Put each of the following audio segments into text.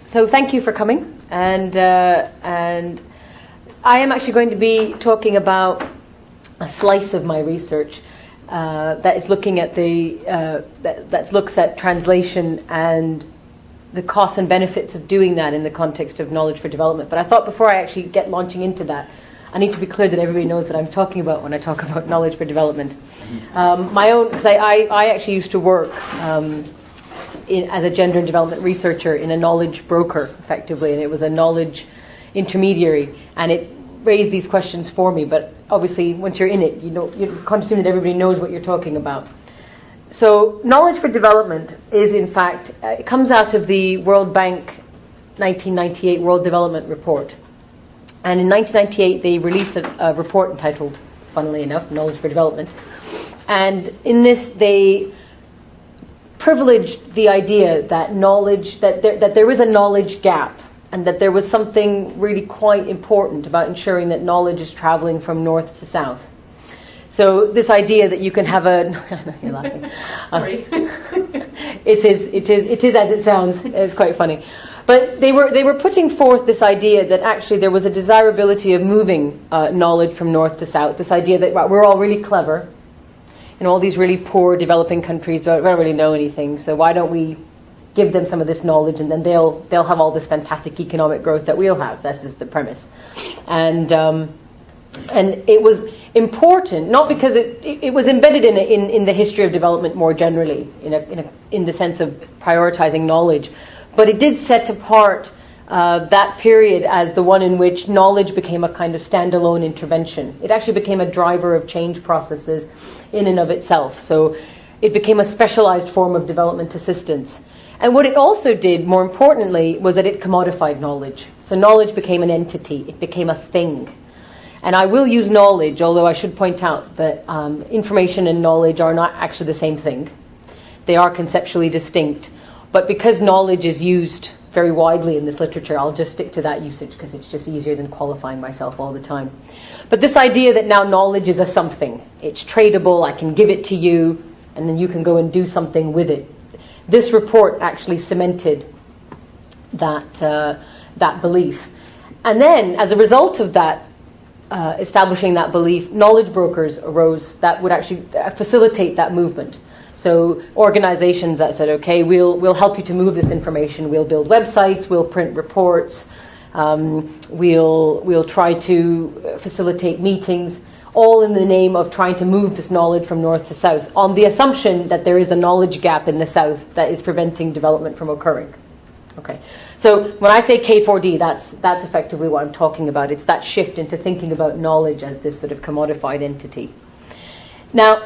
So thank you for coming, and I am actually going to be talking about a slice of my research that is looking at that looks at translation and the costs and benefits of doing that in the context of knowledge for development. But I thought before I actually get launching into that, I need to be clear that everybody knows what I'm talking about when I talk about knowledge for development. My own, because I actually used to work as a gender and development researcher in a knowledge broker, effectively, and it was a knowledge intermediary, and it raised these questions for me. But obviously, once you're in it, you can't assume that everybody knows what you're talking about. So, knowledge for development is, in fact, it comes out of the World Bank 1998 World Development Report. And in 1998, they released a report entitled, funnily enough, Knowledge for Development. And in this, they privileged the idea that that there was a knowledge gap, and that there was something really quite important about ensuring that knowledge is traveling from north to south. So this idea that you can have you're laughing. Sorry. It is as it sounds. It's quite funny. But they were putting forth this idea that actually there was a desirability of moving knowledge from north to south. This idea that we're all really clever, and all these really poor developing countries don't really know anything. So why don't we give them some of this knowledge, and then they'll have all this fantastic economic growth that we'll have. That's just the premise. And it was important, not because it was embedded in the history of development more generally, in the sense of prioritizing knowledge, but it did set apart that period as the one in which knowledge became a kind of standalone intervention. It actually became a driver of change processes in and of itself. So it became a specialized form of development assistance. And what it also did, more importantly, was that it commodified knowledge. So knowledge became an entity. It became a thing. And I will use knowledge, although I should point out that information and knowledge are not actually the same thing. They are conceptually distinct. But because knowledge is used very widely in this literature, I'll just stick to that usage because it's just easier than qualifying myself all the time. But this idea that now knowledge is a something, it's tradable, I can give it to you, and then you can go and do something with it. This report actually cemented that belief. And then, as a result of that, establishing that belief, knowledge brokers arose that would actually facilitate that movement. So organizations that said, okay, we'll help you to move this information. We'll build websites. We'll print reports. We'll try to facilitate meetings, all in the name of trying to move this knowledge from north to south, on the assumption that there is a knowledge gap in the south that is preventing development from occurring. Okay. So when I say K4D, that's effectively what I'm talking about. It's that shift into thinking about knowledge as this sort of commodified entity. Now,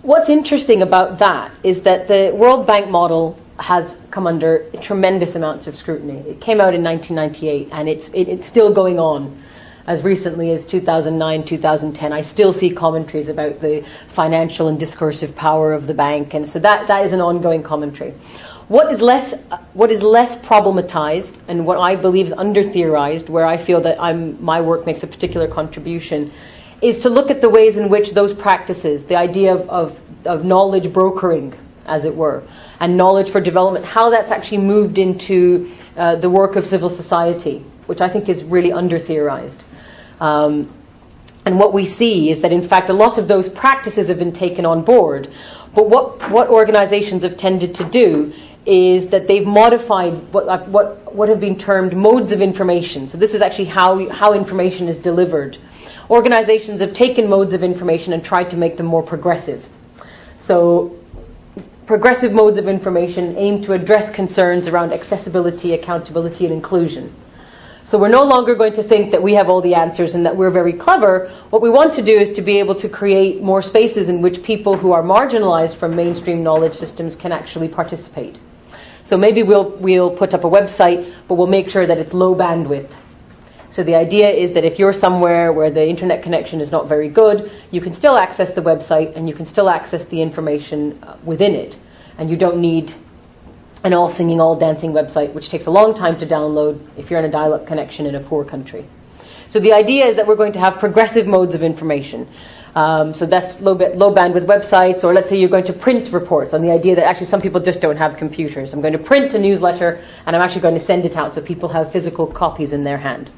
what's interesting about that is that the World Bank model has come under tremendous amounts of scrutiny. It came out in 1998, and it's still going on. As recently as 2009, 2010, I still see commentaries about the financial and discursive power of the bank, and so that is an ongoing commentary. What is less problematized, and what I believe is under-theorized, where I feel that my work makes a particular contribution, is to look at the ways in which those practices, the idea of knowledge brokering, as it were, and knowledge for development, how that's actually moved into the work of civil society, which I think is really under-theorized. And what we see is that, in fact, a lot of those practices have been taken on board. But what organizations have tended to do is that they've modified what have been termed modes of information. So this is actually how information is delivered. Organizations have taken modes of information and tried to make them more progressive. So progressive modes of information aim to address concerns around accessibility, accountability, and inclusion. So we're no longer going to think that we have all the answers and that we're very clever. What we want to do is to be able to create more spaces in which people who are marginalized from mainstream knowledge systems can actually participate. So maybe we'll put up a website, but we'll make sure that it's low bandwidth. So the idea is that if you're somewhere where the internet connection is not very good, you can still access the website and you can still access the information within it. And you don't need an all-singing, all-dancing website, which takes a long time to download if you're on a dial-up connection in a poor country. So the idea is that we're going to have progressive modes of information. So that's low bandwidth websites, or let's say you're going to print reports, on the idea that actually some people just don't have computers. I'm going to print a newsletter and I'm actually going to send it out so people have physical copies in their hand.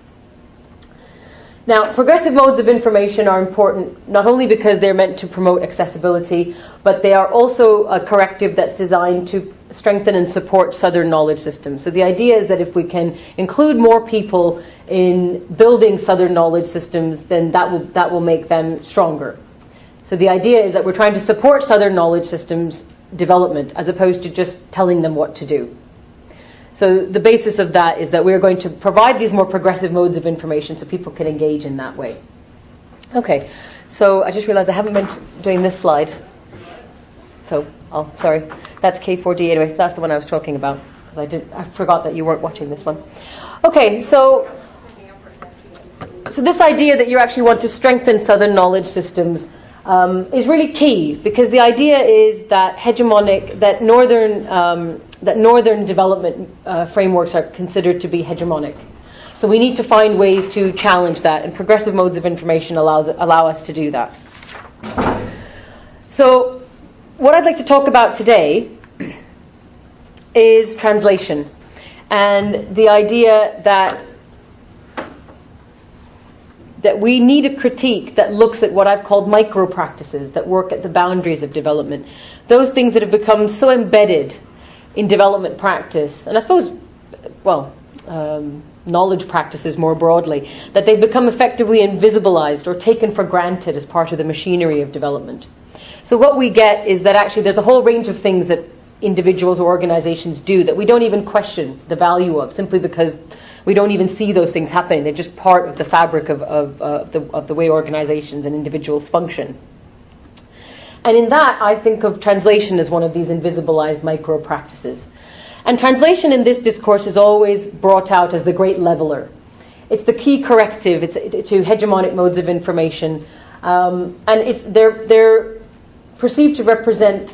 Now, progressive modes of information are important not only because they're meant to promote accessibility, but they are also a corrective that's designed to strengthen and support Southern knowledge systems. So the idea is that if we can include more people in building Southern knowledge systems, then that will make them stronger. So the idea is that we're trying to support Southern knowledge systems development as opposed to just telling them what to do. So the basis of that is that we're going to provide these more progressive modes of information so people can engage in that way. Okay, so I just realized I haven't been doing this slide. So, sorry, that's K4D. Anyway, that's the one I was talking about. I forgot that you weren't watching this one. Okay, so this idea that you actually want to strengthen Southern knowledge systems is really key, because the idea is that Northern development frameworks are considered to be hegemonic. So we need to find ways to challenge that, and progressive modes of information allow us to do that. So what I'd like to talk about today is translation, and the idea that we need a critique that looks at what I've called micro practices that work at the boundaries of development. Those things that have become so embedded in development practice, and I suppose, knowledge practices more broadly, that they've become effectively invisibilized or taken for granted as part of the machinery of development. So what we get is that actually there's a whole range of things that individuals or organizations do that we don't even question the value of, simply because we don't even see those things happening. They're just part of the fabric of the way organizations and individuals function. And in that, I think of translation as one of these invisibilized micro practices. And translation in this discourse is always brought out as the great leveler. It's the key corrective to hegemonic modes of information. And they're perceived to represent,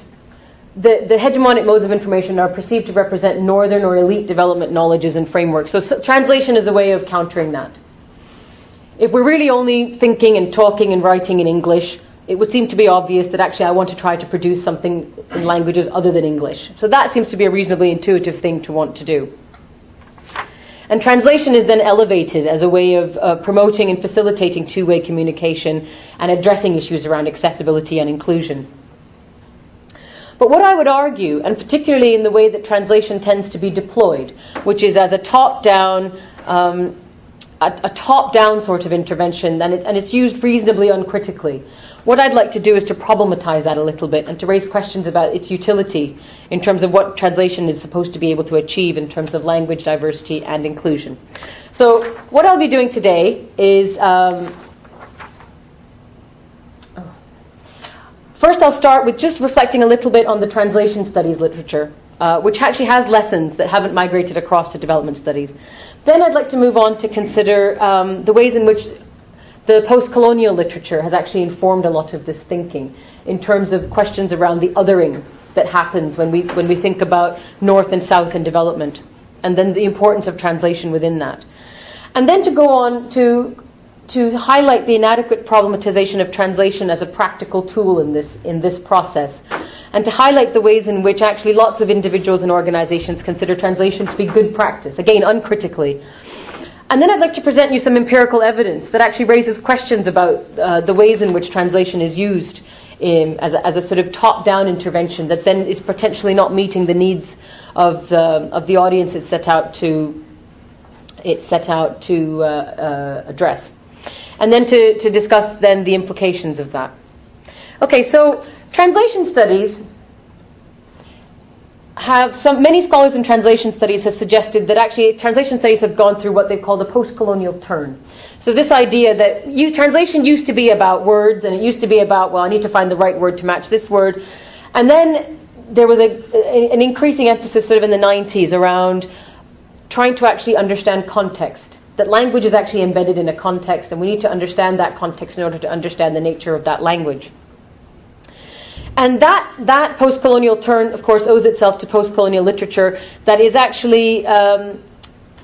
the hegemonic modes of information are perceived to represent Northern or elite development knowledges and frameworks. So translation is a way of countering that. If we're really only thinking and talking and writing in English, it would seem to be obvious that actually I want to try to produce something in languages other than English. So that seems to be a reasonably intuitive thing to want to do. And translation is then elevated as a way of promoting and facilitating two-way communication and addressing issues around accessibility and inclusion. But what I would argue, and particularly in the way that translation tends to be deployed, which is as a top-down sort of intervention, and it's used reasonably uncritically. What I'd like to do is to problematize that a little bit and to raise questions about its utility in terms of what translation is supposed to be able to achieve in terms of language diversity and inclusion. So what I'll be doing today is, first I'll start with just reflecting a little bit on the translation studies literature, which actually has lessons that haven't migrated across to development studies. Then I'd like to move on to consider the ways in which the post-colonial literature has actually informed a lot of this thinking in terms of questions around the othering that happens when we think about North and South in development, and then the importance of translation within that. And then to go on to highlight the inadequate problematization of translation as a practical tool in this process, and to highlight the ways in which actually lots of individuals and organizations consider translation to be good practice, again, uncritically. And then I'd like to present you some empirical evidence that actually raises questions about the ways in which translation is used as a sort of top-down intervention that then is potentially not meeting the needs of the audience it's set out to address. And then to discuss then the implications of that. Okay, so translation studies many scholars in translation studies have suggested that actually translation studies have gone through what they call the post-colonial turn. So this idea that translation used to be about words, and it used to be about, well, I need to find the right word to match this word. And then there was an increasing emphasis sort of in the 90s around trying to actually understand context, that language is actually embedded in a context, and we need to understand that context in order to understand the nature of that language. And that post-colonial turn, of course, owes itself to post-colonial literature that is actually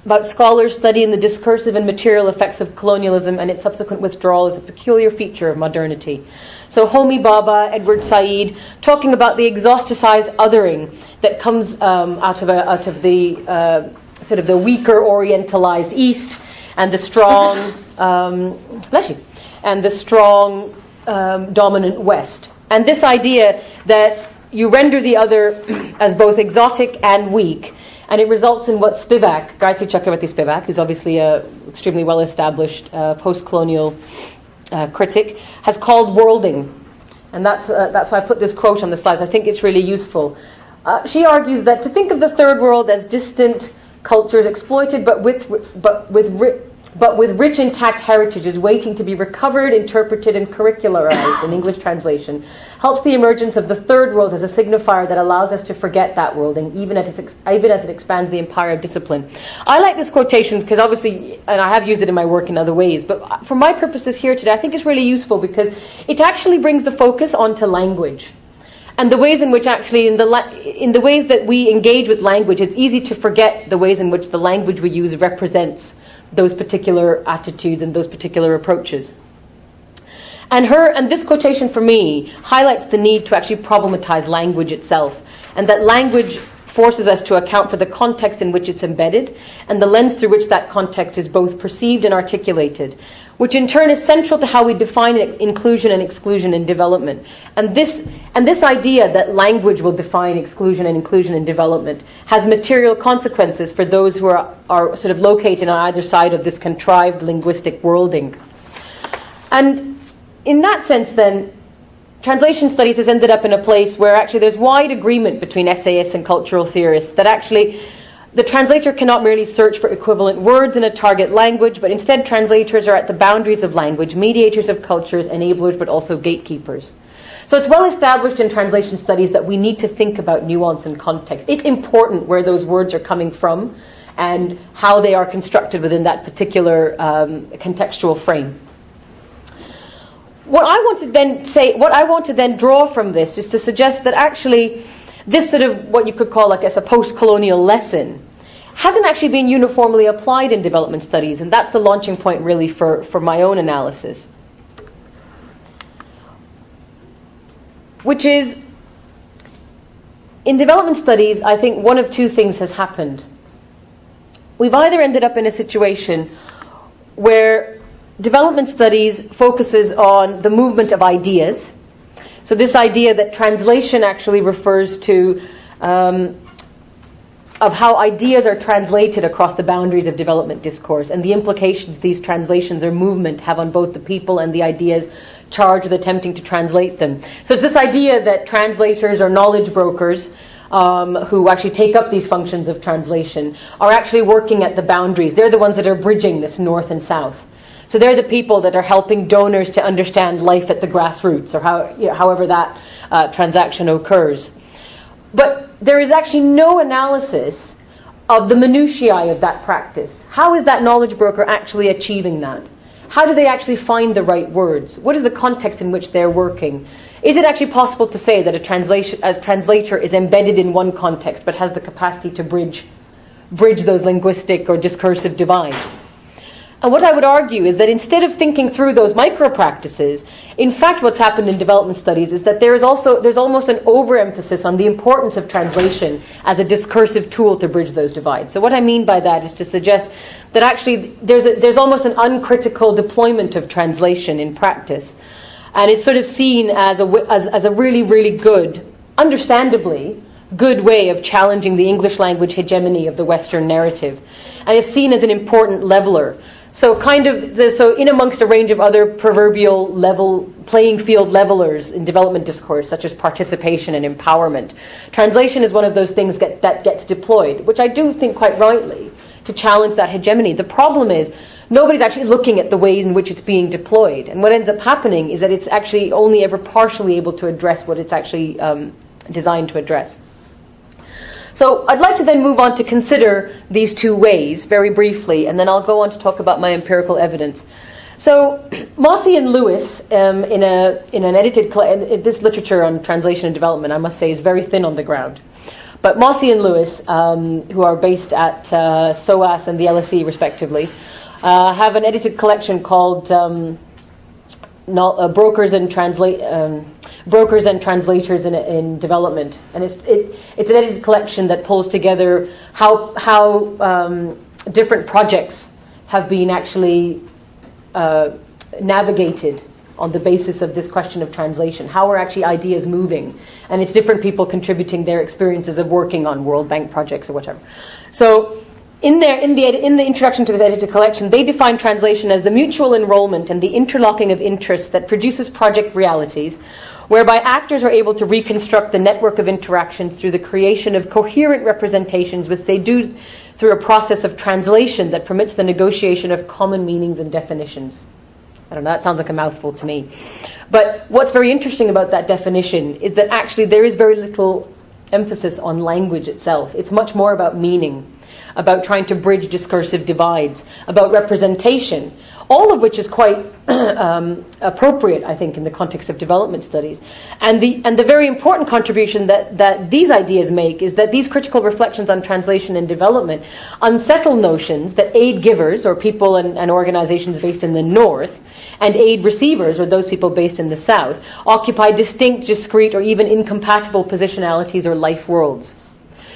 about scholars studying the discursive and material effects of colonialism and its subsequent withdrawal as a peculiar feature of modernity. So Homi Bhabha, Edward Said, talking about the exoticized othering that comes out of the sort of the weaker orientalized East and the strong, dominant West. And this idea that you render the other as both exotic and weak, and it results in what Spivak, Gayatri Chakravarti Spivak, who's obviously an extremely well-established post-colonial critic, has called worlding. And that's why I put this quote on the slides. I think it's really useful. She argues that to think of the third world as distant cultures exploited but with rich intact heritages waiting to be recovered, interpreted, and curricularized in English translation helps the emergence of the third world as a signifier that allows us to forget that worlding, even as it expands the empire of discipline. I like this quotation because obviously, and I have used it in my work in other ways, but for my purposes here today, I think it's really useful because it actually brings the focus onto language. And the ways in which actually, in the ways that we engage with language, it's easy to forget the ways in which the language we use represents those particular attitudes and those particular approaches. And this quotation for me highlights the need to actually problematize language itself, and that language forces us to account for the context in which it's embedded and the lens through which that context is both perceived and articulated, which in turn is central to how we define inclusion and exclusion in development. And this idea that language will define exclusion and inclusion in development has material consequences for those who are sort of located on either side of this contrived linguistic worlding. And in that sense, then, translation studies has ended up in a place where actually there's wide agreement between essayists and cultural theorists that actually the translator cannot merely search for equivalent words in a target language, but instead translators are at the boundaries of language, mediators of cultures, enablers, but also gatekeepers. So it's well established in translation studies that we need to think about nuance and context. It's important where those words are coming from and how they are constructed within that particular contextual frame. What I want to then draw from this is to suggest that actually this sort of what you could call, I guess, a post-colonial lesson hasn't actually been uniformly applied in development studies, and that's the launching point really for my own analysis. Which is, in development studies, I think one of two things has happened. We've either ended up in a situation where development studies focuses on the movement of ideas. So this idea that translation actually refers to of how ideas are translated across the boundaries of development discourse and the implications these translations or movement have on both the people and the ideas charged with attempting to translate them. So it's this idea that translators or knowledge brokers who actually take up these functions of translation are actually working at the boundaries. They're the ones that are bridging this north and south. So they're the people that are helping donors to understand life at the grassroots, or however that transaction occurs. But there is actually no analysis of the minutiae of that practice. How is that knowledge broker actually achieving that? How do they actually find the right words? What is the context in which they're working? Is it actually possible to say that a translator is embedded in one context but has the capacity to bridge those linguistic or discursive divides? And what I would argue is that instead of thinking through those micro-practices, in fact what's happened in development studies is that there's almost an overemphasis on the importance of translation as a discursive tool to bridge those divides. So what I mean by that is to suggest that actually there's almost an uncritical deployment of translation in practice. And it's sort of seen as a really, really good, understandably, good way of challenging the English language hegemony of the Western narrative. And it's seen as an important leveler. So in amongst a range of other proverbial playing field levelers in development discourse, such as participation and empowerment, translation is one of those things that gets deployed, which I do think quite rightly, to challenge that hegemony. The problem is nobody's actually looking at the way in which it's being deployed. And what ends up happening is that it's actually only ever partially able to address what it's actually designed to address. So I'd like to then move on to consider these two ways very briefly, and then I'll go on to talk about my empirical evidence. So Mossy and Lewis, in an edited, this literature on translation and development, I must say, is very thin on the ground. But Mossy and Lewis, who are based at SOAS and the LSE respectively, have an edited collection called Brokers and Translators in Development, and it's an edited collection that pulls together how different projects have been actually navigated on the basis of this question of translation. How are actually ideas moving? And it's different people contributing their experiences of working on World Bank projects or whatever. So in the introduction to this edited collection, they define translation as the mutual enrollment and the interlocking of interests that produces project realities, whereby actors are able to reconstruct the network of interactions through the creation of coherent representations, which they do through a process of translation that permits the negotiation of common meanings and definitions. I don't know, that sounds like a mouthful to me. But what's very interesting about that definition is that actually there is very little emphasis on language itself. It's much more about meaning, about trying to bridge discursive divides, about representation, all of which is quite appropriate, I think, in the context of development studies. And the very important contribution that these ideas make is that these critical reflections on translation and development unsettle notions that aid givers, or people and organizations based in the North, and aid receivers, or those people based in the South, occupy distinct, discrete, or even incompatible positionalities or life worlds.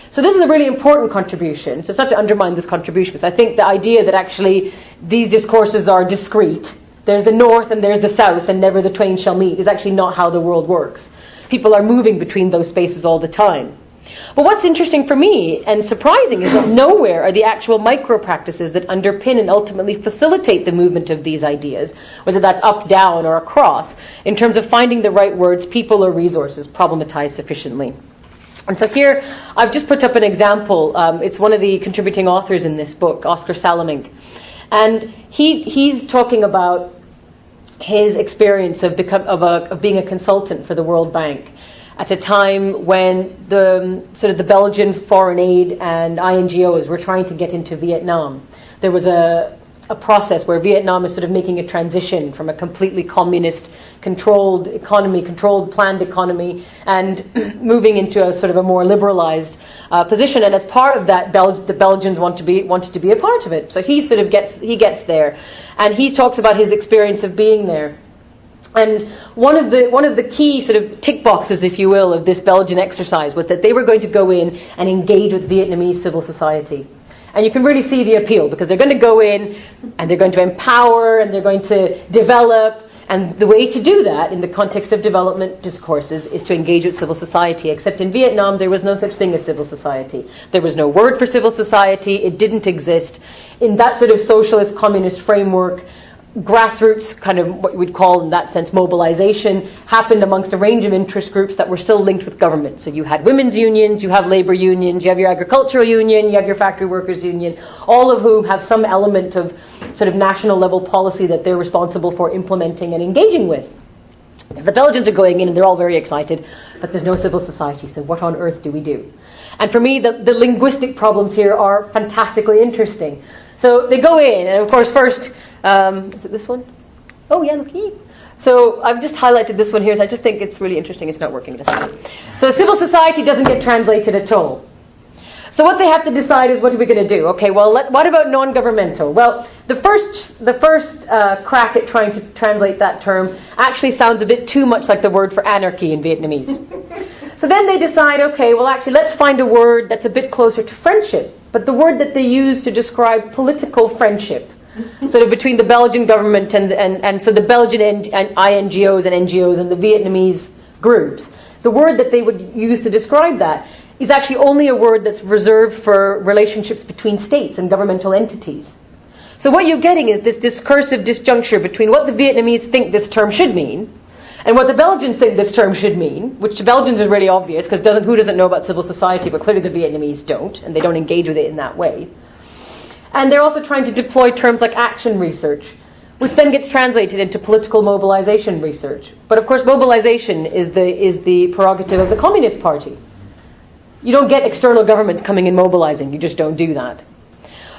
So this is a really important contribution. So it's not to undermine this contribution, because I think the idea that actually these discourses are discrete, there's the North and there's the South and never the twain shall meet, is actually not how the world works. People are moving between those spaces all the time. But what's interesting for me and surprising is that nowhere are the actual micro-practices that underpin and ultimately facilitate the movement of these ideas, whether that's up, down, or across, in terms of finding the right words, people, or resources problematized sufficiently. And so here, I've just put up an example. It's one of the contributing authors in this book, Oscar Salamink. And he's talking about his experience of being a consultant for the World Bank at a time when the Belgian foreign aid and INGOs were trying to get into Vietnam. There was a process where Vietnam is sort of making a transition from a completely communist controlled economy, controlled planned economy, and moving into a sort of a more liberalized position. And as part of that, the Belgians wanted to be a part of it. So he gets there, and he talks about his experience of being there. And one of the key sort of tick boxes, if you will, of this Belgian exercise was that they were going to go in and engage with Vietnamese civil society. And you can really see the appeal, because they're going to go in and they're going to empower and they're going to develop. And the way to do that in the context of development discourses is to engage with civil society. Except in Vietnam, there was no such thing as civil society. There was no word for civil society. It didn't exist. In that sort of socialist communist framework, grassroots, kind of what we'd call in that sense mobilization, happened amongst a range of interest groups that were still linked with government. So you had women's unions, you have labor unions, you have your agricultural union, you have your factory workers union, all of whom have some element of sort of national level policy that they're responsible for implementing and engaging with. So the Belgians are going in and they're all very excited, but there's no civil society, so what on earth do we do? And for me, the linguistic problems here are fantastically interesting. So they go in, and of course first, is it this one? Oh yeah, look. So I've just highlighted this one here, so I just think it's really interesting. It's not working. So civil society doesn't get translated at all. So what they have to decide is, what are we going to do? Okay, well, what about non-governmental? Well, the first crack at trying to translate that term actually sounds a bit too much like the word for anarchy in Vietnamese. So then they decide, okay, well, actually, let's find a word that's a bit closer to friendship, but the word that they use to describe political friendship, sort of between the Belgian government and so the Belgian and INGOs and NGOs and the Vietnamese groups. The word that they would use to describe that is actually only a word that's reserved for relationships between states and governmental entities. So what you're getting is this discursive disjuncture between what the Vietnamese think this term should mean and what the Belgians think this term should mean, which to Belgians is really obvious, because who doesn't know about civil society, but clearly the Vietnamese don't, and they don't engage with it in that way. And they're also trying to deploy terms like action research, which then gets translated into political mobilization research. But of course, mobilization is the prerogative of the Communist Party. You don't get external governments coming and mobilizing. You just don't do that.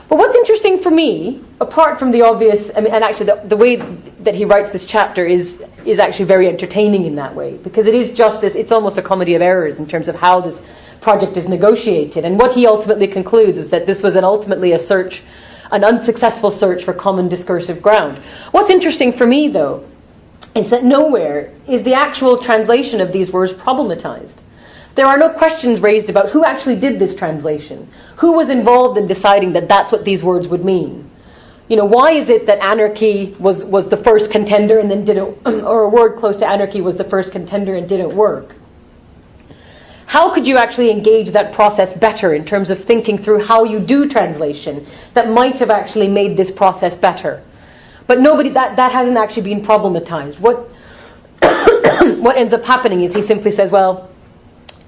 But what's interesting for me, apart from the obvious, and actually the way that he writes this chapter is actually very entertaining in that way, because it is just this, it's almost a comedy of errors in terms of how this project is negotiated. And what he ultimately concludes is that this was ultimately an unsuccessful search for common discursive ground. What's interesting for me, though, is that nowhere is the actual translation of these words problematized. There are no questions raised about who actually did this translation, who was involved in deciding that that's what these words would mean. Why is it that anarchy was the first contender and then didn't, or a word close to anarchy was the first contender and didn't work? How could you actually engage that process better in terms of thinking through how you do translation that might have actually made this process better? But that hasn't actually been problematized. What ends up happening is he simply says, well,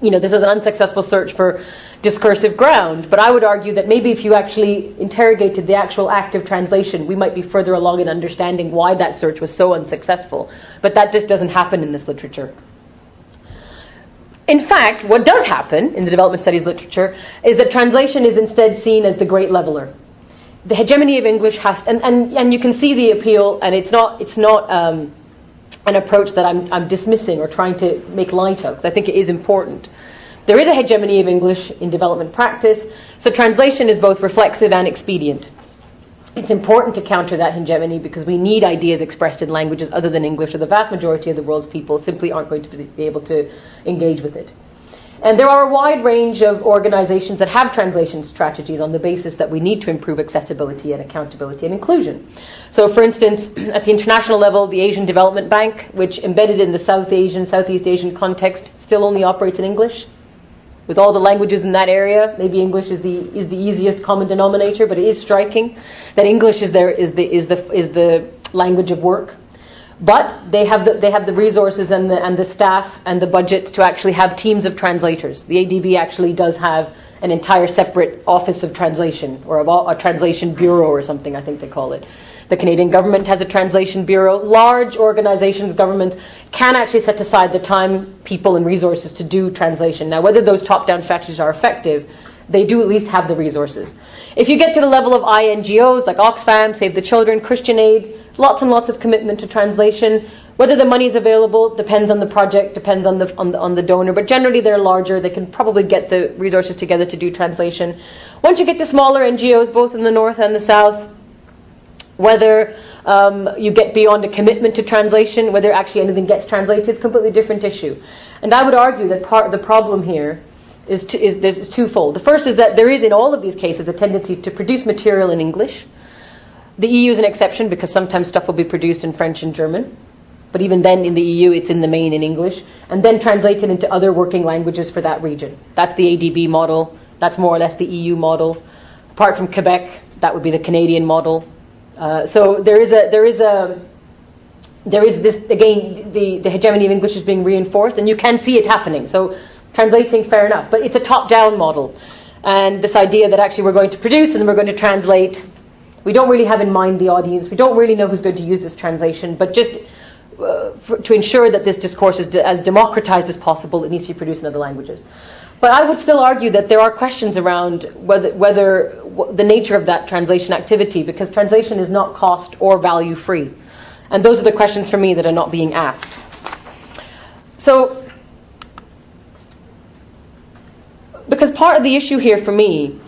this was an unsuccessful search for discursive ground, but I would argue that maybe if you actually interrogated the actual act of translation, we might be further along in understanding why that search was so unsuccessful. But that just doesn't happen in this literature. In fact, what does happen in the development studies literature is that translation is instead seen as the great leveler. The hegemony of English and you can see the appeal, and it's not an approach that I'm dismissing or trying to make light of, because I think it is important. There is a hegemony of English in development practice, so translation is both reflexive and expedient. It's important to counter that hegemony because we need ideas expressed in languages other than English, or the vast majority of the world's people simply aren't going to be able to engage with it. And there are a wide range of organizations that have translation strategies on the basis that we need to improve accessibility and accountability and inclusion. So, for instance, at the international level, the Asian Development Bank, which embedded in the Southeast Asian context, still only operates in English. With all the languages in that area, maybe English is the easiest common denominator, but it is striking that English is the language of work. But they have the resources and the staff and the budgets to actually have teams of translators. The ADB actually does have an entire separate office of translation, or a translation bureau or something, I think they call it. The Canadian government has a translation bureau. Large organizations, governments, can actually set aside the time, people, and resources to do translation. Now, whether those top-down strategies are effective, they do at least have the resources. If you get to the level of INGOs like Oxfam, Save the Children, Christian Aid, lots and lots of commitment to translation. Whether the money is available depends on the project, depends on the donor, but generally they're larger. They can probably get the resources together to do translation. Once you get to smaller NGOs, both in the north and the south, whether you get beyond a commitment to translation, whether actually anything gets translated, is a completely different issue. And I would argue that part of the problem here is twofold. The first is that there is, in all of these cases, a tendency to produce material in English. The EU is an exception because sometimes stuff will be produced in French and German. But even then, in the EU, it's in the main in English, and then translated into other working languages for that region. That's the ADB model. That's more or less the EU model. Apart from Quebec, that would be the Canadian model. So there is this, again, the hegemony of English is being reinforced, and you can see it happening. So translating, fair enough, but it's a top-down model. And this idea that actually we're going to produce and then we're going to translate, we don't really have in mind the audience. We don't really know who's going to use this translation, but just to ensure that this discourse is as democratized as possible, it needs to be produced in other languages. But I would still argue that there are questions around whether the nature of that translation activity, because translation is not cost or value free. And those are the questions for me that are not being asked. So, because part of the issue here for me,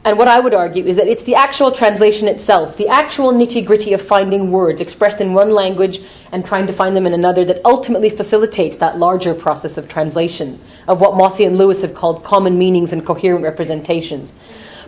and what I would argue, is that it's the actual translation itself, the actual nitty-gritty of finding words expressed in one language and trying to find them in another, that ultimately facilitates that larger process of translation, of what Mossy and Lewis have called common meanings and coherent representations.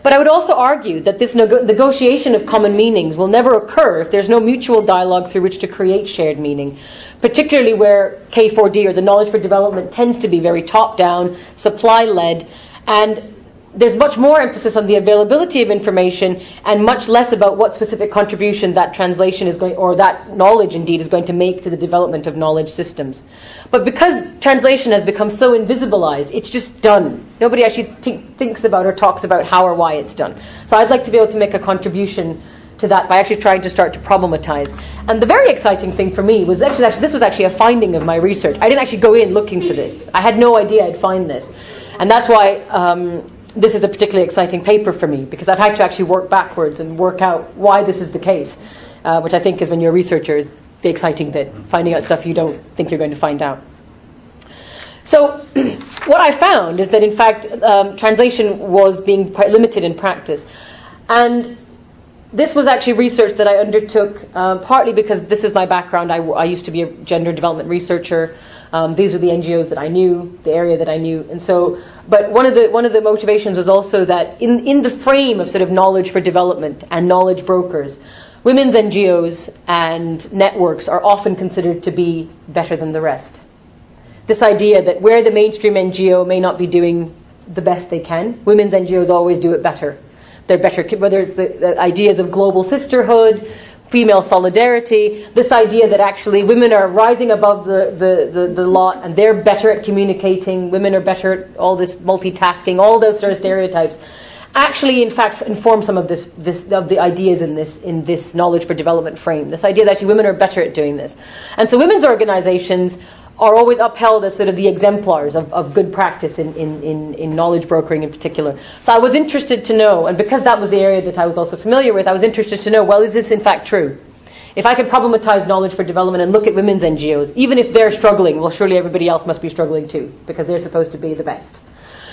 But I would also argue that this negotiation of common meanings will never occur if there's no mutual dialogue through which to create shared meaning, particularly where K4D, or the knowledge for development, tends to be very top-down, supply-led, and there's much more emphasis on the availability of information and much less about what specific contribution that translation is going, or that knowledge indeed, is going to make to the development of knowledge systems. But because translation has become so invisibilized, it's just done. Nobody actually thinks about or talks about how or why it's done. So I'd like to be able to make a contribution to that by actually trying to start to problematize. And the very exciting thing for me was this was actually a finding of my research. I didn't actually go in looking for this. I had no idea I'd find this. And that's why this is a particularly exciting paper for me, because I've had to actually work backwards and work out why this is the case, which I think is, when you're a researcher, is the exciting bit, finding out stuff you don't think you're going to find out. So what I found is that, in fact, translation was being quite limited in practice. And this was actually research that I undertook partly because this is my background. I used to be a gender development researcher. These were the NGOs that I knew, the area that I knew. And so, but one of the motivations was also that in the frame of sort of knowledge for development and knowledge brokers, women's NGOs and networks are often considered to be better than the rest. This idea that where the mainstream NGO may not be doing the best they can, women's NGOs always do it better. They're better, whether it's the ideas of global sisterhood, female solidarity, this idea that actually women are rising above the lot and they're better at communicating, women are better at all this multitasking, all those sort of stereotypes, actually in fact inform some of of the ideas in this knowledge for development frame. This idea that actually women are better at doing this. And so women's organizations are always upheld as sort of the exemplars of good practice in knowledge brokering in particular. So I was interested to know, and because that was the area that I was also familiar with, I was interested to know, well, is this in fact true? If I could problematize knowledge for development and look at women's NGOs, even if they're struggling, well, surely everybody else must be struggling too, because they're supposed to be the best.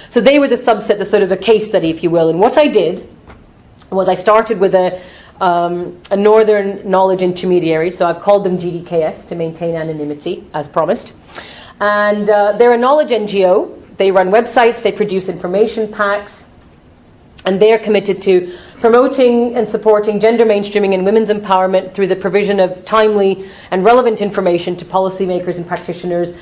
So they were the subset, the sort of a case study, if you will. And what I did was I started with a Northern Knowledge Intermediary, so I've called them GDKS to maintain anonymity, as promised. And they're a knowledge NGO. They run websites, they produce information packs, and they are committed to promoting and supporting gender mainstreaming and women's empowerment through the provision of timely and relevant information to policymakers and practitioners,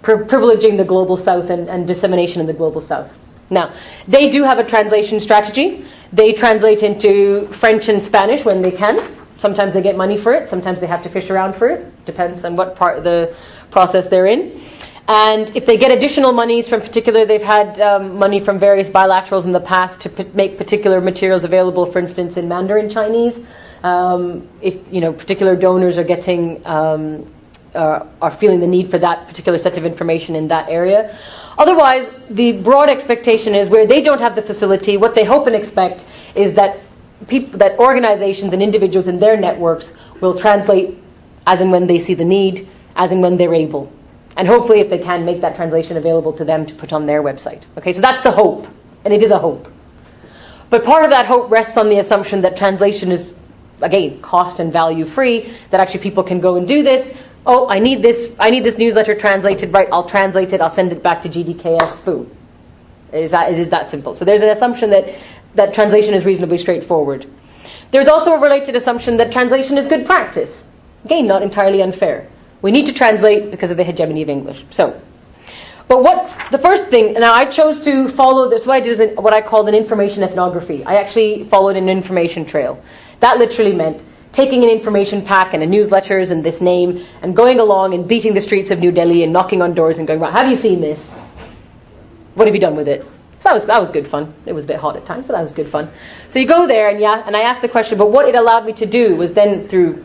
privileging the Global South and dissemination in the Global South. Now, they do have a translation strategy. They translate into French and Spanish when they can. Sometimes they get money for it. Sometimes they have to fish around for it. Depends on what part of the process they're in. And if they get additional monies from they've had money from various bilaterals in the past to make particular materials available, for instance, in Mandarin Chinese. If particular donors are getting are feeling the need for that particular set of information in that area. Otherwise, the broad expectation is where they don't have the facility, what they hope and expect is that that organizations and individuals in their networks will translate as and when they see the need, as and when they're able. And hopefully, if they can, make that translation available to them to put on their website. Okay, so that's the hope, and it is a hope. But part of that hope rests on the assumption that translation is, again, cost and value free, that actually people can go and do this. Oh, I need this newsletter translated, right, I'll translate it, I'll send it back to GDKS, boom. It is that simple. So there's an assumption that translation is reasonably straightforward. There's also a related assumption that translation is good practice. Again, not entirely unfair. We need to translate because of the hegemony of English. So, but the first thing, now I chose to follow this, what I did is what I called an information ethnography. I actually followed an information trail. That literally meant taking an information pack and a newsletters and this name and going along and beating the streets of New Delhi and knocking on doors and going, right, have you seen this? What have you done with it? So that was good fun. It was a bit hot at times, but that was good fun. So you go there and I asked the question, but what it allowed me to do was then through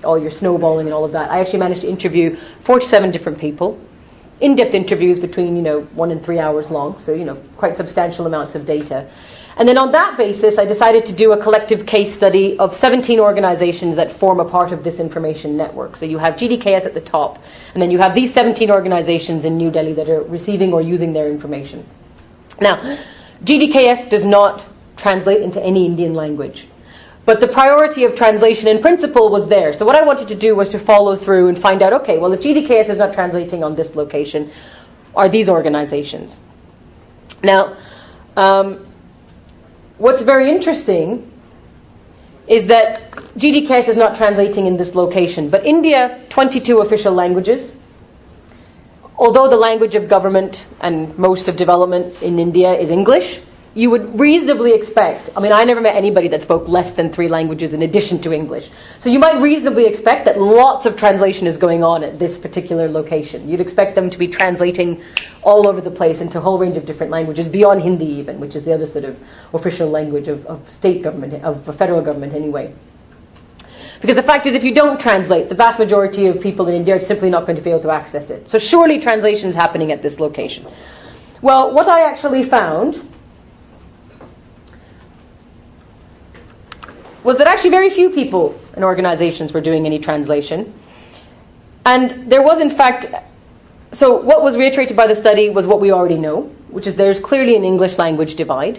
all your snowballing and all of that, I actually managed to interview 47 different people. In-depth interviews between 1 and 3 hours long, so quite substantial amounts of data. And then on that basis, I decided to do a collective case study of 17 organizations that form a part of this information network. So you have GDKS at the top, and then you have these 17 organizations in New Delhi that are receiving or using their information. Now, GDKS does not translate into any Indian language, but the priority of translation in principle was there. So what I wanted to do was to follow through and find out, okay, well, if GDKS is not translating on this location, are these organizations? Now, what's very interesting is that GDKS is not translating in this location, but India, 22 official languages. Although the language of government and most of development in India is English, you would reasonably expect, I never met anybody that spoke less than 3 languages in addition to English. So you might reasonably expect that lots of translation is going on at this particular location. You'd expect them to be translating all over the place into a whole range of different languages, beyond Hindi even, which is the other sort of official language of state government, of the federal government anyway. Because the fact is, if you don't translate, the vast majority of people in India are simply not going to be able to access it. So surely translation is happening at this location. Well, what I actually found was that actually very few people and organizations were doing any translation. And there was, in fact, So what was reiterated by the study was what we already know, which is there's clearly an English language divide.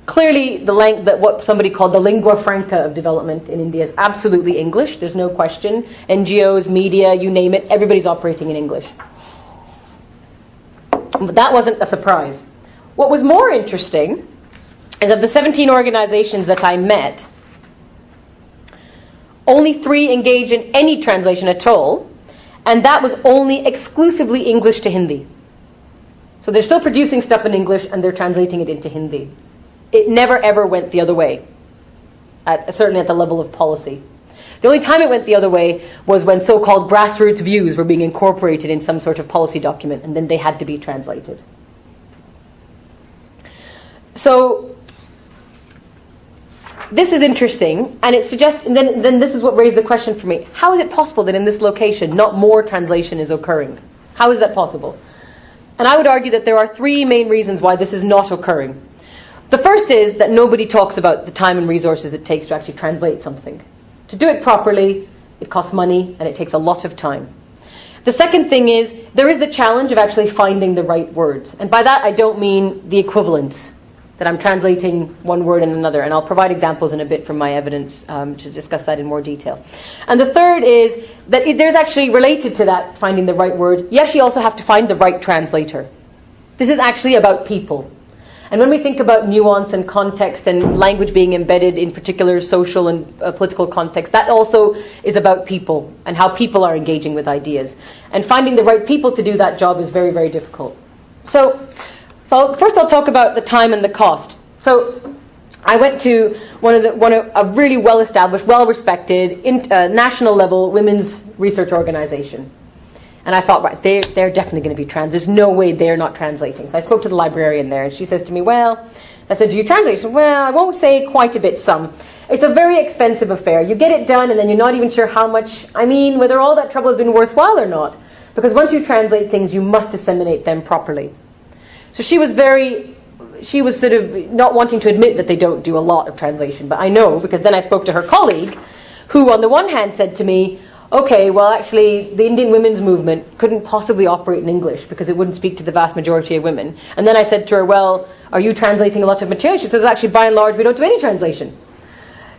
Clearly, what somebody called the lingua franca of development in India is absolutely English. There's no question. NGOs, media, you name it, everybody's operating in English. But that wasn't a surprise. What was more interesting is of the 17 organizations that I met, only 3 engage in any translation at all, and that was only exclusively English to Hindi. So they're still producing stuff in English and they're translating it into Hindi. It never ever went the other way, certainly at the level of policy. The only time it went the other way was when so-called grassroots views were being incorporated in some sort of policy document, and then they had to be translated. So this is interesting, and it suggests, and then this is what raised the question for me. How is it possible that in this location not more translation is occurring? How is that possible? And I would argue that there are 3 main reasons why this is not occurring. The first is that nobody talks about the time and resources it takes to actually translate something. To do it properly, it costs money and it takes a lot of time. The second thing is there is the challenge of actually finding the right words. And by that I don't mean the equivalence, that I'm translating one word in another. And I'll provide examples in a bit from my evidence to discuss that in more detail. And the third is that there's actually, related to that, finding the right word, you actually also have to find the right translator. This is actually about people. And when we think about nuance and context and language being embedded in particular social and political context, that also is about people and how people are engaging with ideas. And finding the right people to do that job is very, very difficult. So first I'll talk about the time and the cost. So I went to a really well-established, well-respected, national level women's research organization. And I thought, right, they're definitely going to be there's no way they're not translating. So I spoke to the librarian there, and she says to me, well, I said, do you translate? She said, well, I won't say quite a bit, some. It's a very expensive affair. You get it done, and then you're not even sure how much, whether all that trouble has been worthwhile or not. Because once you translate things, you must disseminate them properly. So she was sort of not wanting to admit that they don't do a lot of translation. But I know, because then I spoke to her colleague, who on the one hand said to me, okay, well actually the Indian women's movement couldn't possibly operate in English because it wouldn't speak to the vast majority of women. And then I said to her, well, are you translating a lot of material? She says, actually by and large we don't do any translation.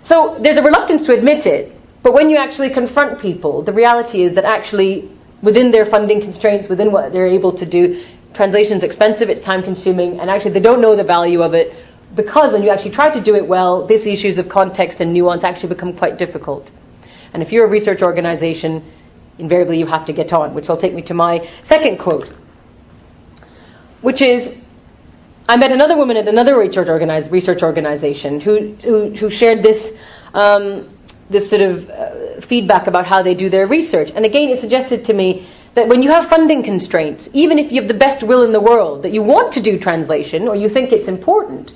So there's a reluctance to admit it, but when you actually confront people, the reality is that actually within their funding constraints, within what they're able to do, translation is expensive, it's time consuming, and actually they don't know the value of it, because when you actually try to do it well, these issues of context and nuance actually become quite difficult. And if you're a research organization, invariably you have to get on, which will take me to my second quote, which is, I met another woman at another research organization who shared this sort of feedback about how they do their research. And again, it suggested to me that when you have funding constraints, even if you have the best will in the world, that you want to do translation or you think it's important,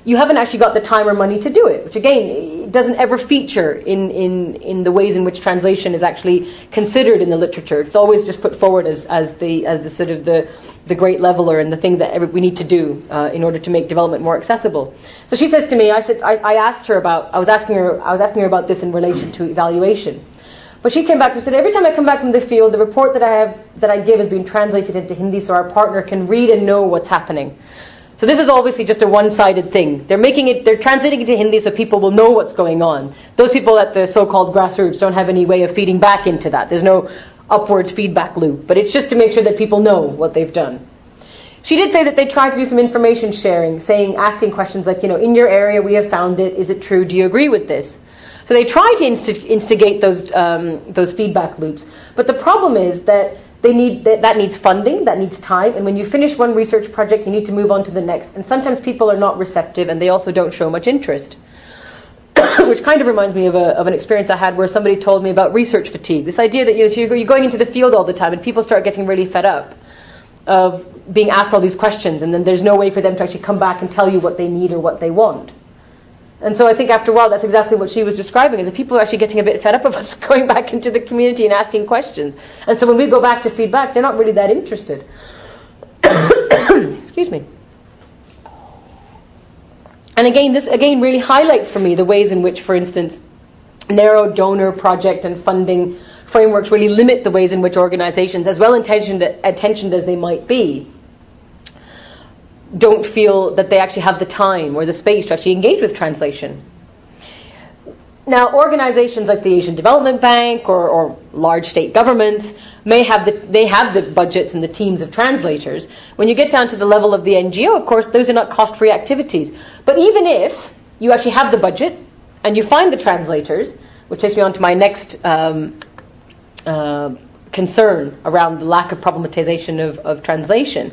you haven't actually got the time or money to do it, which again, doesn't ever feature in the ways in which translation is actually considered in the literature. It's always just put forward as the sort of the great leveler and the thing that we need to do in order to make development more accessible. So she says to me, I was asking her about this in relation to evaluation. But she came back and said, every time I come back from the field, the report that I give has been translated into Hindi so our partner can read and know what's happening. So this is obviously just a one-sided thing. They're translating it to Hindi so people will know what's going on. Those people at the so-called grassroots don't have any way of feeding back into that. There's no upwards feedback loop, but it's just to make sure that people know what they've done. She did say that they tried to do some information sharing, asking questions like, in your area we have found it, is it true, do you agree with this? So they try to instigate those feedback loops, but the problem is that that needs funding, that needs time, and when you finish one research project, you need to move on to the next. And sometimes people are not receptive, and they also don't show much interest. Which kind of reminds me of an experience I had where somebody told me about research fatigue. This idea that you're going into the field all the time, and people start getting really fed up of being asked all these questions, and then there's no way for them to actually come back and tell you what they need or what they want. And so I think after a while, that's exactly what she was describing, is that people are actually getting a bit fed up of us going back into the community and asking questions. And so when we go back to feedback, they're not really that interested. Excuse me. And again, this really highlights for me the ways in which, for instance, narrow donor project and funding frameworks really limit the ways in which organizations, as well intentioned as they might be, don't feel that they actually have the time or the space to actually engage with translation. Now, organizations like the Asian Development Bank or large state governments may have the budgets and the teams of translators. When you get down to the level of the NGO, of course, those are not cost-free activities. But even if you actually have the budget and you find the translators, which takes me on to my next concern around the lack of problematization of translation,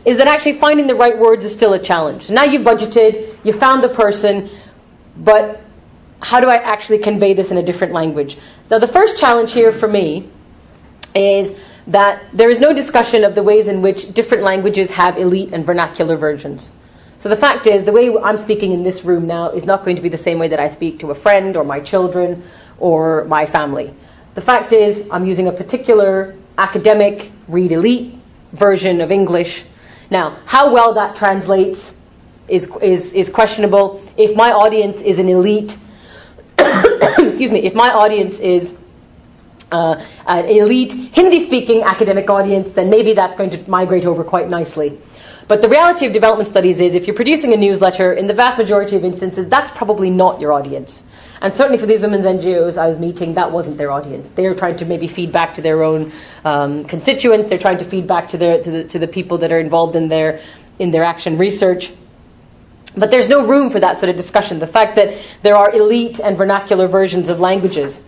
is that actually finding the right words is still a challenge. So now you've budgeted, you found the person, but how do I actually convey this in a different language? Now, the first challenge here for me is that there is no discussion of the ways in which different languages have elite and vernacular versions. So the fact is, the way I'm speaking in this room now is not going to be the same way that I speak to a friend or my children or my family. The fact is, I'm using a particular academic, read elite version of English. Now, how well that translates is questionable. If my audience is an elite, excuse me, if my audience is an elite Hindi-speaking academic audience, then maybe that's going to migrate over quite nicely. But the reality of development studies is if you're producing a newsletter, in the vast majority of instances, that's probably not your audience. And certainly for these women's NGOs I was meeting, that wasn't their audience. They were trying to maybe feed back to their own constituents. They're trying to feed back to the people that are involved in their action research. But there's no room for that sort of discussion. The fact that there are elite and vernacular versions of languages.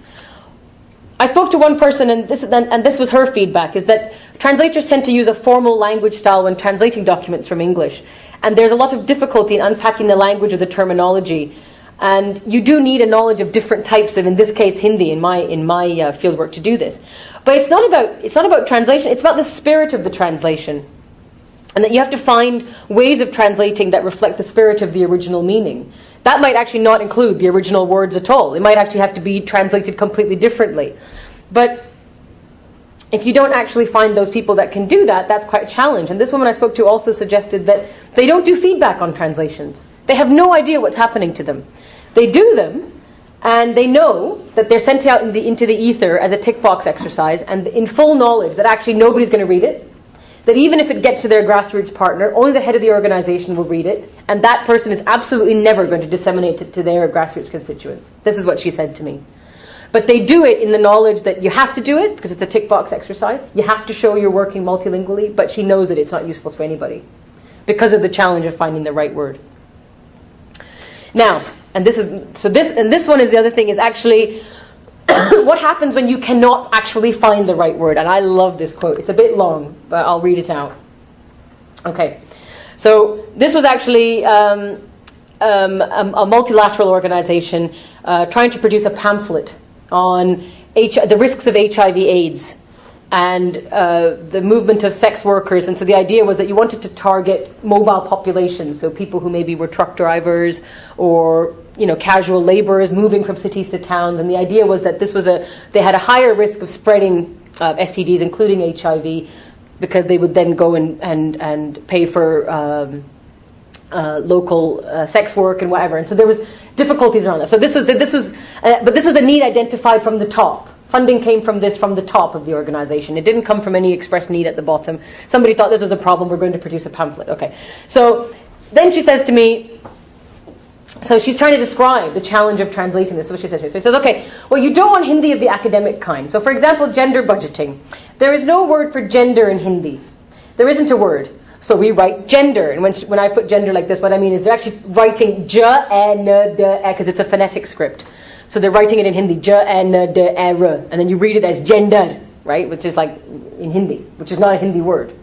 I spoke to one person, and this was her feedback, is that translators tend to use a formal language style when translating documents from English. And there's a lot of difficulty in unpacking the language or the terminology. And you do need a knowledge of different types of, in this case, Hindi, in my fieldwork to do this. But it's not about translation. It's about the spirit of the translation, and that you have to find ways of translating that reflect the spirit of the original meaning. That might actually not include the original words at all. It might actually have to be translated completely differently. But if you don't actually find those people that can do that, that's quite a challenge. And this woman I spoke to also suggested that they don't do feedback on translations. They have no idea what's happening to them. They do them, and they know that they're sent out into the ether as a tick box exercise, and in full knowledge that actually nobody's going to read it, that even if it gets to their grassroots partner, only the head of the organization will read it, and that person is absolutely never going to disseminate it to their grassroots constituents. This is what she said to me. But they do it in the knowledge that you have to do it, because it's a tick box exercise. You have to show you're working multilingually, but she knows that it's not useful to anybody because of the challenge of finding the right word. Now, this one is the other thing, is actually what happens when you cannot actually find the right word. And I love this quote. It's a bit long, but I'll read it out. Okay. So this was actually a multilateral organization trying to produce a pamphlet on the risks of HIV/AIDS and the movement of sex workers. And so the idea was that you wanted to target mobile populations, so people who maybe were truck drivers or casual laborers moving from cities to towns. And the idea was that they had a higher risk of spreading STDs, including HIV, because they would then go and pay for local sex work and whatever. And so there was difficulties around that. So this was a need identified from the top. Funding came from the top of the organization. It didn't come from any express need at the bottom. Somebody thought this was a problem. We're going to produce a pamphlet. Okay. So then she says to me, so she's trying to describe the challenge of translating this. So she says to me. So she says, okay, well, you don't want Hindi of the academic kind. So for example, gender budgeting. There is no word for gender in Hindi. There isn't a word. So we write gender. And when I put gender like this, what I mean is they're actually writing ja, e, n, d, e, because it's a phonetic script. So they're writing it in Hindi, ja, e, n, d, e, r, and then you read it as gender, right? Which is like in Hindi, which is not a Hindi word.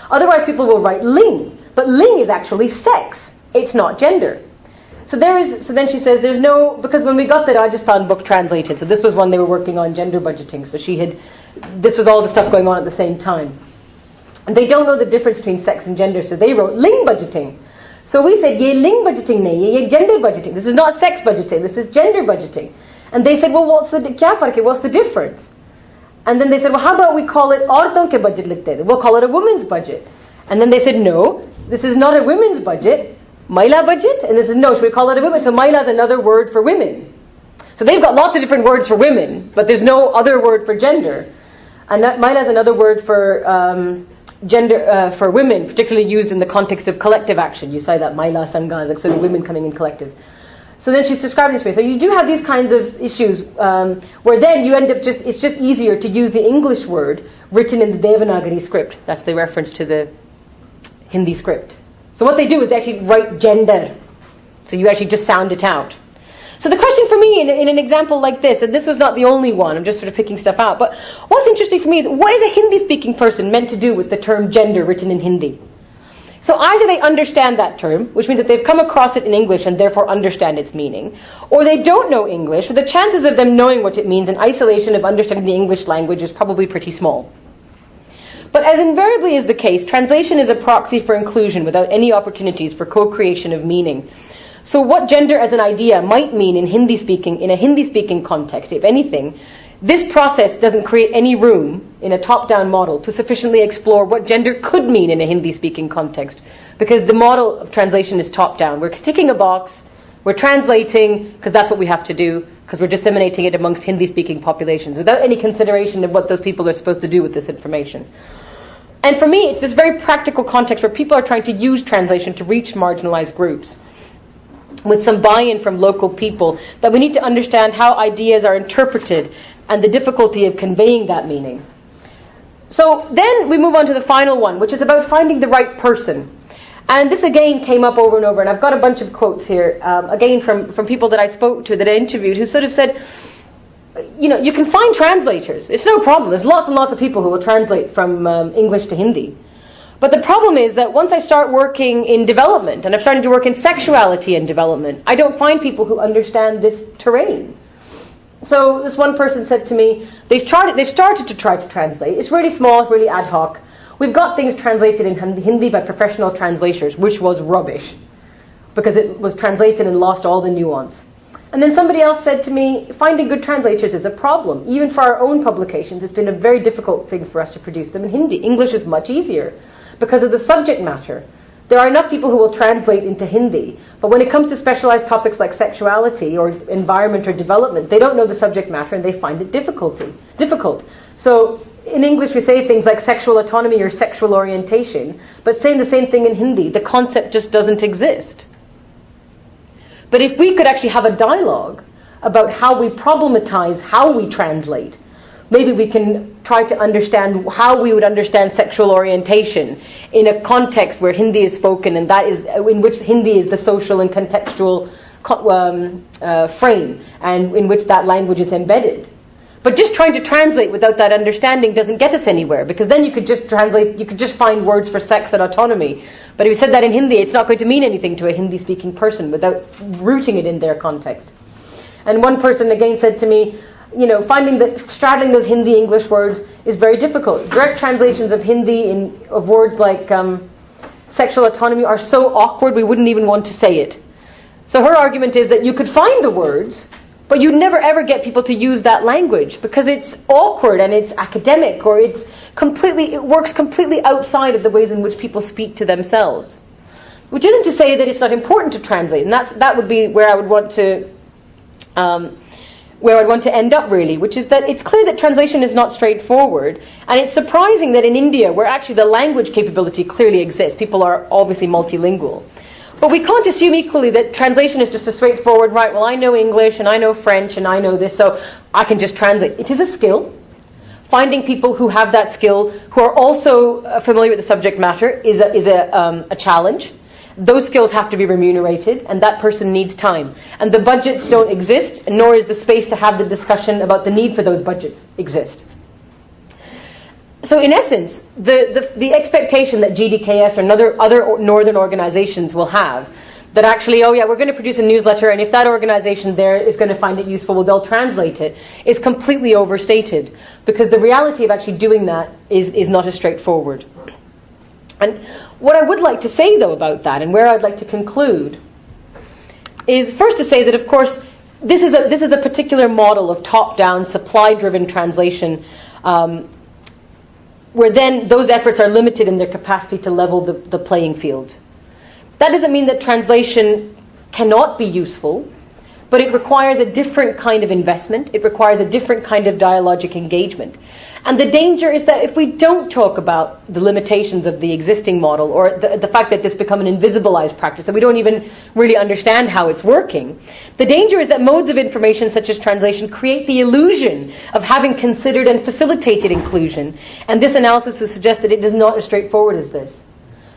Otherwise, people will write ling, but ling is actually sex. It's not gender. So then she says there's no, because when we got that Rajasthan book translated, so this was one they were working on, gender budgeting. So this was all the stuff going on at the same time. And they don't know the difference between sex and gender, so they wrote ling budgeting. So we said, ye ling budgeting nahi hai, ye gender budgeting. This is not sex budgeting, this is gender budgeting. And they said, well, what's the difference? And then they said, well, how about we call it auraton ke budget likhte hain? We'll call it a women's budget. And then they said, no, this is not a women's budget, Maila budget. And this is, no, should we call it a women's? So Maila is another word for women. So they've got lots of different words for women, but there's no other word for gender. And that mine has another word for gender for women, particularly used in the context of collective action. You say that Maila Sangha, like sort of women coming in collective. So then she's describing this way. So you do have these kinds of issues where then you end up it's just easier to use the English word written in the Devanagari script. That's the reference to the Hindi script. So what they do is they actually write gender. So you actually just sound it out. So the question for me in an example like this, and this was not the only one, I'm just sort of picking stuff out, but what's interesting for me is what is a Hindi-speaking person meant to do with the term gender written in Hindi? So either they understand that term, which means that they've come across it in English and therefore understand its meaning, or they don't know English, or the chances of them knowing what it means in isolation of understanding the English language is probably pretty small. But as invariably is the case, translation is a proxy for inclusion without any opportunities for co-creation of meaning. So what gender as an idea might mean in a Hindi-speaking context, if anything, this process doesn't create any room in a top-down model to sufficiently explore what gender could mean in a Hindi-speaking context, because the model of translation is top-down. We're ticking a box, we're translating, because that's what we have to do, because we're disseminating it amongst Hindi-speaking populations, without any consideration of what those people are supposed to do with this information. And for me, it's this very practical context where people are trying to use translation to reach marginalized groups, with some buy-in from local people, that we need to understand how ideas are interpreted and the difficulty of conveying that meaning. So then we move on to the final one, which is about finding the right person. And this again came up over and over, and I've got a bunch of quotes here, again from people that I spoke to, that I interviewed, who sort of said, you can find translators. It's no problem. There's lots and lots of people who will translate from English to Hindi. But the problem is that once I start working in development, and I'm starting to work in sexuality and development, I don't find people who understand this terrain. So this one person said to me, they started to try to translate. It's really small, it's really ad hoc. We've got things translated in Hindi by professional translators, which was rubbish, because it was translated and lost all the nuance. And then somebody else said to me, finding good translators is a problem. Even for our own publications, it's been a very difficult thing for us to produce them in Hindi. English is much easier, because of the subject matter. There are enough people who will translate into Hindi, but when it comes to specialized topics like sexuality or environment or development, they don't know the subject matter and they find it difficult. So in English we say things like sexual autonomy or sexual orientation, but saying the same thing in Hindi, the concept just doesn't exist. But if we could actually have a dialogue about how we problematize how we translate, maybe we can try to understand how we would understand sexual orientation in a context where Hindi is spoken, and that is in which Hindi is the social and contextual frame, and in which that language is embedded. But just trying to translate without that understanding doesn't get us anywhere, because then you could just translate, you could just find words for sex and autonomy. But if you said that in Hindi, it's not going to mean anything to a Hindi-speaking person without rooting it in their context. And one person again said to me, finding that straddling those Hindi-English words is very difficult. Direct translations of Hindi of words like sexual autonomy are so awkward we wouldn't even want to say it. So her argument is that you could find the words, but you'd never ever get people to use that language because it's awkward and it's academic, or it works completely outside of the ways in which people speak to themselves. Which isn't to say that it's not important to translate, and that would be where I would want to end up, really, which is that it's clear that translation is not straightforward, and it's surprising that in India, where actually the language capability clearly exists, people are obviously multilingual. But we can't assume equally that translation is just a straightforward, right, well, I know English, and I know French, and I know this, so I can just translate. It is a skill. Finding people who have that skill, who are also familiar with the subject matter, is a challenge. Those skills have to be remunerated, and that person needs time. And the budgets don't exist, nor is the space to have the discussion about the need for those budgets exist. So in essence, the expectation that GDKS or other northern organizations will have, that actually, oh yeah, we're going to produce a newsletter, and if that organization there is going to find it useful, well, they'll translate it, is completely overstated. Because the reality of actually doing that is not as straightforward. And what I would like to say, though, about that, and where I'd like to conclude, is first to say that, of course, this is a particular model of top-down, supply-driven translation, where then those efforts are limited in their capacity to level the playing field. That doesn't mean that translation cannot be useful, but it requires a different kind of investment. It requires a different kind of dialogic engagement. And the danger is that if we don't talk about the limitations of the existing model, or the fact that this become an invisibilized practice, that we don't even really understand how it's working, the danger is that modes of information such as translation create the illusion of having considered and facilitated inclusion. And this analysis would suggest that it is not as straightforward as this.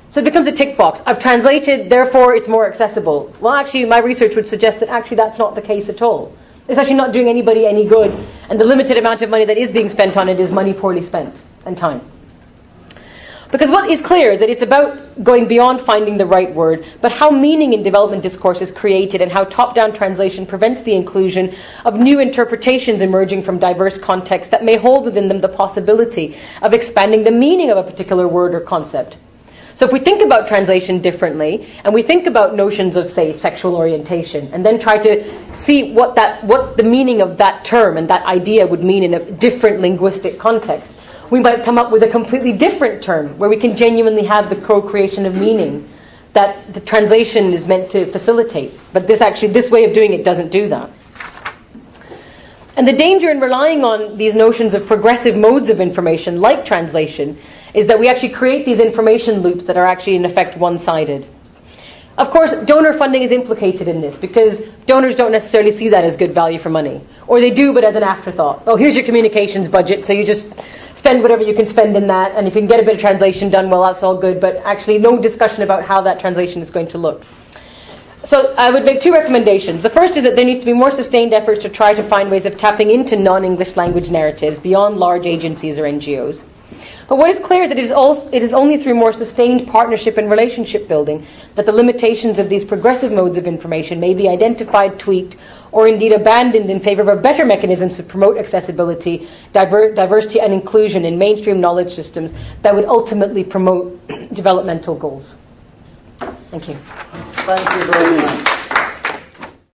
So it becomes a tick box. I've translated, therefore it's more accessible. Well, actually, my research would suggest that actually that's not the case at all. It's actually not doing anybody any good, and the limited amount of money that is being spent on it is money poorly spent, and time. Because what is clear is that it's about going beyond finding the right word, but how meaning in development discourse is created and how top-down translation prevents the inclusion of new interpretations emerging from diverse contexts that may hold within them the possibility of expanding the meaning of a particular word or concept. So if we think about translation differently, and we think about notions of, say, sexual orientation, and then try to see what the meaning of that term and that idea would mean in a different linguistic context, we might come up with a completely different term where we can genuinely have the co-creation of meaning that the translation is meant to facilitate. But this way of doing it doesn't do that. And the danger in relying on these notions of progressive modes of information, like translation, is that we actually create these information loops that are actually in effect one-sided. Of course, donor funding is implicated in this because donors don't necessarily see that as good value for money. Or they do, but as an afterthought. Oh, here's your communications budget, so you just spend whatever you can spend in that, and if you can get a bit of translation done, well, that's all good, but actually no discussion about how that translation is going to look. So I would make two recommendations. The first is that there needs to be more sustained efforts to try to find ways of tapping into non-English language narratives beyond large agencies or NGOs. But what is clear is that it is only through more sustained partnership and relationship building that the limitations of these progressive modes of information may be identified, tweaked, or indeed abandoned in favor of better mechanisms to promote accessibility, diversity and inclusion in mainstream knowledge systems that would ultimately promote developmental goals. Thank you. Thank you very much.